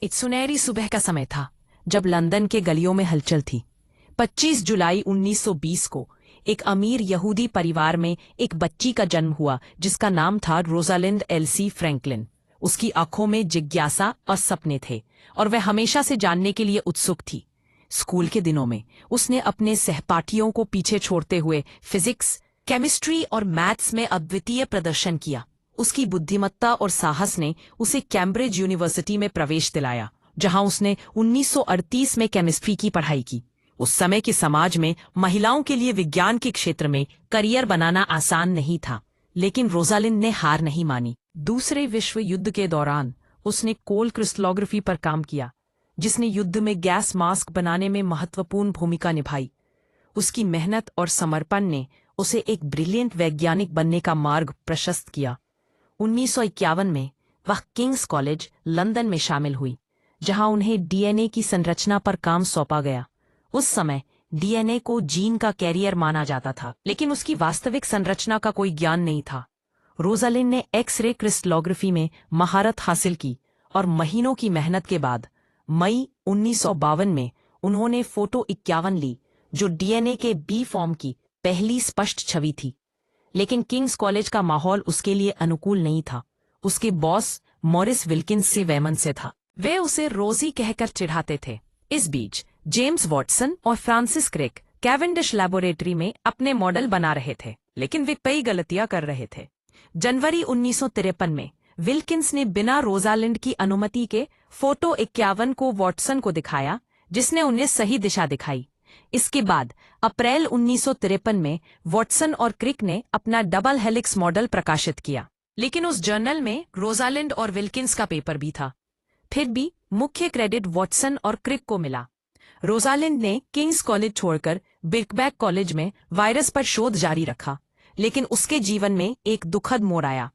एक सुनहरी सुबह का समय था जब लंदन के गलियों में हलचल थी। 25 जुलाई 1920 को एक अमीर यहूदी परिवार में एक बच्ची का जन्म हुआ जिसका नाम था रोजालिंड एल्सी फ्रैंकलिन। उसकी आंखों में जिज्ञासा और सपने थे और वह हमेशा से जानने के लिए उत्सुक थी। स्कूल के दिनों में उसने अपने सहपाठियों को पीछे छोड़ते हुए फिजिक्स, केमिस्ट्री और मैथ्स में अद्वितीय प्रदर्शन किया। उसकी बुद्धिमत्ता और साहस ने उसे कैम्ब्रिज यूनिवर्सिटी में प्रवेश दिलाया, जहां उसने 1938 में केमिस्ट्री की पढ़ाई की। उस समय के समाज में महिलाओं के लिए विज्ञान के क्षेत्र में करियर बनाना आसान नहीं था, लेकिन रोजालिंड ने हार नहीं मानी। दूसरे विश्व युद्ध के दौरान उसने कोल क्रिस्टलोग्राफी पर काम किया, जिसने युद्ध में गैस मास्क बनाने में महत्वपूर्ण भूमिका निभाई। उसकी मेहनत और समर्पण ने उसे एक ब्रिलियंट वैज्ञानिक बनने का मार्ग प्रशस्त किया। 1951 में वह किंग्स कॉलेज लंदन में शामिल हुई, जहां उन्हें डीएनए की संरचना पर काम सौंपा गया। उस समय डीएनए को जीन का कैरियर माना जाता था, लेकिन उसकी वास्तविक संरचना का कोई ज्ञान नहीं था। रोजालिंड ने एक्स-रे क्रिस्टलोग्राफी में महारत हासिल की और महीनों की मेहनत के बाद मई 1952 में उन्होंने फोटो 51 ली, जो डीएनए के बी फॉर्म की पहली स्पष्ट छवि थी। लेकिन किंग्स कॉलेज का माहौल उसके लिए अनुकूल नहीं था। उसके बॉस मॉरिस विल्किंस से वैमन से था। वे उसे रोजी कहकर चिढ़ाते थे। इस बीच जेम्स वॉटसन और फ्रांसिस क्रिक कैवेंडिश लैबोरेटरी में अपने मॉडल बना रहे थे, लेकिन वे कई गलतियां कर रहे थे। जनवरी 1953 में विल्किंस ने बिना रोजालिंड की अनुमति के फोटो 51 को वॉटसन को दिखाया, जिसने उन्हें सही दिशा दिखाई। इसके बाद अप्रैल 1953 में वॉटसन और क्रिक ने अपना डबल हेलिक्स मॉडल प्रकाशित किया, लेकिन उस जर्नल में रोजालिंड और विल्किंस का पेपर भी था। फिर भी मुख्य क्रेडिट वॉटसन और क्रिक को मिला। रोजालिंड ने किंग्स कॉलेज छोड़कर बिर्कबैक कॉलेज में वायरस पर शोध जारी रखा, लेकिन उसके जीवन में एक दुखद मोड़ आया।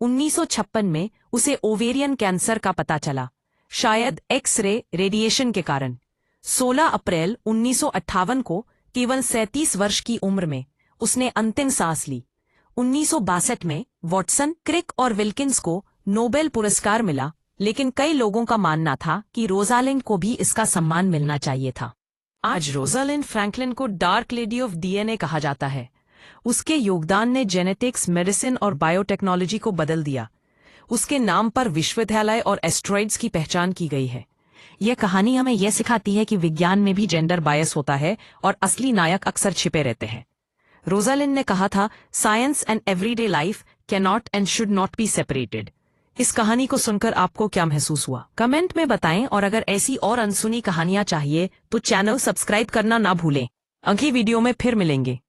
1956 में उसे ओवेरियन कैंसर का पता चला, शायद एक्स-रे रेडिएशन के कारण। 16 अप्रैल 1958 को केवल 37 वर्ष की उम्र में उसने अंतिम सांस ली। 1962 में वॉटसन, क्रिक और विल्किंस को नोबेल पुरस्कार मिला, लेकिन कई लोगों का मानना था कि रोजालिंड को भी इसका सम्मान मिलना चाहिए था। आज रोजालिंड फ्रैंकलिन को डार्क लेडी ऑफ डीएनए कहा जाता है। उसके योगदान ने जेनेटिक्स, मेडिसिन और बायोटेक्नोलॉजी को बदल दिया। उसके नाम पर विश्वविद्यालय और एस्ट्रॉइड्स की पहचान की गई है। यह कहानी हमें यह सिखाती है कि विज्ञान में भी जेंडर बायस होता है और असली नायक अक्सर छिपे रहते हैं। रोजालिंड ने कहा था, science and everyday life can not and should not be separated. इस कहानी को सुनकर आपको क्या महसूस हुआ, कमेंट में बताएं, और अगर ऐसी और अनसुनी कहानियां चाहिए तो चैनल सब्सक्राइब करना ना भूलें। अगली वीडियो में फिर मिलेंगे।